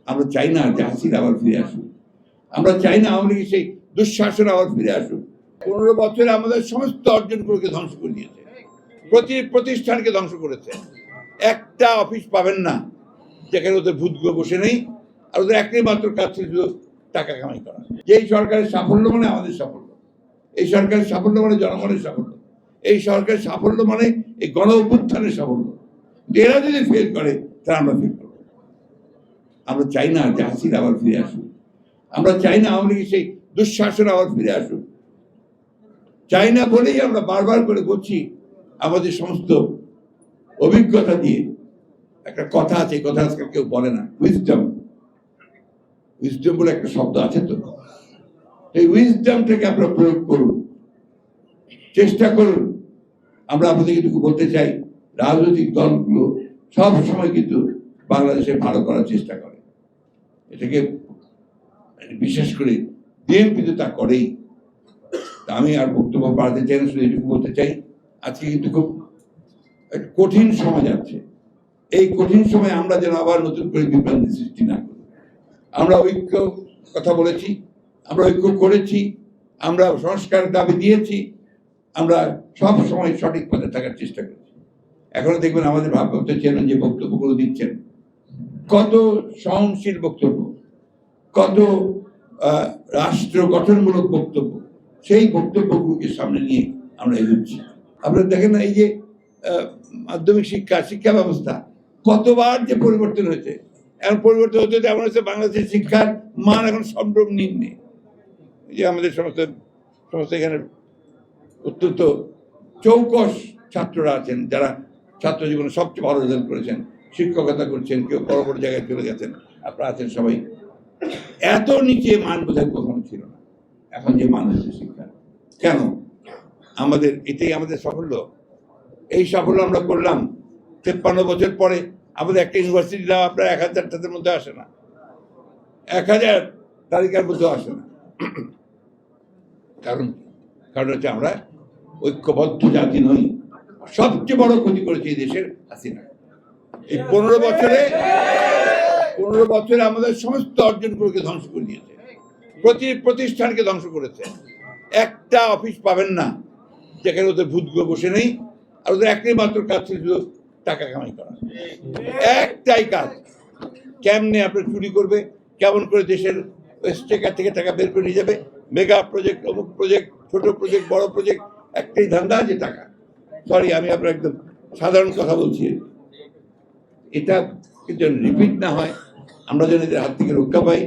আমরা চাই না যে হাসিনা আবার ফিরে আসুক। আমরা চাই না আওয়ামী লীগের সেই দুঃশাসন আবার ফিরে আসুক। 15 বছরে আমাদের সমস্ত অর্জনগুলোকে ধ্বংস করে দিয়েছে, প্রতি প্রতিষ্ঠানকে ধ্বংস করেছে। একটা অফিস পাবেন না যেখানে ওদের ভূতগুলো বসে নেই, আর ওদের একটাই মাত্র কাজ ছিল টাকা কামাই করা। এই সরকারের সাফল্য মানে আমাদের সাফল্য, এই সরকারের সাফল্য মানে জনগণের সাফল্য, এই সরকারের সাফল্য মানে এই গণ অভ্যুত্থানের সাফল্য। এরা যদি ফেল করে তাহলে আমরা ফেল করবো। আমরা চাই না যে হাসিনা আবার ফিরে আসুক। আমরা চাই না আওয়ামী লীগের সেই দুঃশাসন আবার ফিরে আসুক। চাই না বলেই আমরা বারবার করে বলছি, আমাদের সমস্ত অভিজ্ঞতা দিয়ে। একটা কথা আছে, এই কথা আজকাল কেউ বলে না, উইজডম। উইজডম বলে একটা শব্দ আছে, তো এই উইজডমটাকে আপনারা প্রয়োগ করুন, চেষ্টা করুন। আমরা আপনাদের কিন্তু বলতে চাই, রাজনৈতিক দলগুলো সব সময় কিন্তু বাংলাদেশে ভালো করার চেষ্টা করে, এটাকে বিশেষ করে বিএনপি তো তা করেই। আমি আর বক্তব্য বাড়াতে চাই না, শুধু এটুকু বলতে চাই, আজকে কিন্তু খুব একটা কঠিন সময় যাচ্ছে। এই কঠিন সময় আমরা যেন আবার নতুন করে বিভ্রান্তি সৃষ্টি না করি। আমরা ঐক্য কথা বলেছি, আমরা ঐক্য করেছি, আমরা সংস্কারের দাবি দিয়েছি, আমরা সব সময় সঠিক পথে থাকার চেষ্টা করেছি। এখনো দেখবেন আমাদের ভারপ্রাপ্ত চেয়ারম্যান যে বক্তব্যগুলো দিচ্ছেন, কত সহনশীল বক্তব্য, কত রাষ্ট্র গঠনমূলক বক্তব্য, সেই বক্তব্যগুলোকে সামনে নিয়ে আমরা এগোচ্ছি। আপনারা দেখেন না, এই যে মাধ্যমিক শিক্ষা ব্যবস্থা কতবার যে পরিবর্তন হয়েছে, এখন পরিবর্তন হতে এমন হচ্ছে বাংলাদেশের শিক্ষার মান এখন সম্ভ্রম নিম্নে। যে আমাদের সমস্ত এখানে অত্যন্ত চৌকস ছাত্ররা আছেন, যারা ছাত্র জীবনে সবচেয়ে ভালো রেজাল্ট করেছেন, শিক্ষকতা করছেন, কেউ বড় বড় জায়গায় চলে গেছেন, আপনারা আছেন সবাই। এত নিচে মান বোধহয় কখনো ছিল না, এখন যে মান হয়েছে শিক্ষা। কেন? এটাই আমাদের সাফল্য। এই সাফল্য আমরা করলাম 53 বছর পরে। আমাদের একটা ইউনিভার্সিটি নাম আপনার 1000টার মধ্যে আসে না, 1000 তালিকার মধ্যে আসে না। কারণ হচ্ছে আমরা ঐক্যবদ্ধ জাতি নই। সবচেয়ে বড় ক্ষতি করেছে এই দেশের হাসিনা। এই 15 বছরে আমাদের সমস্ত অর্জনগুলোকে ধ্বংস করে দিয়েছে, প্রতি প্রতিষ্ঠানকে ধ্বংস করেছে। একটা অফিস পাবেন না যেখানে ওদের ভূতগুলো বসে নেই, আর ওদের একটাই মাত্র কাজ ছিল টাকা কামাই করা। একটাই কাজ, কেমনে আপনার চুরি করবে, কেমন করে দেশের স্টেকার থেকে টাকা বের করে নিয়ে যাবে, মেগা প্রজেক্ট, অমুক প্রজেক্ট, ছোট প্রজেক্ট, বড় প্রজেক্ট, একটাই ধান্দা যে টাকা। সরি, আমি আপনার একদম সাধারণ কথা বলছি। এটা যেন রিপিট না হয়, আমরা যেন এদের হাত থেকে রক্ষা পাই।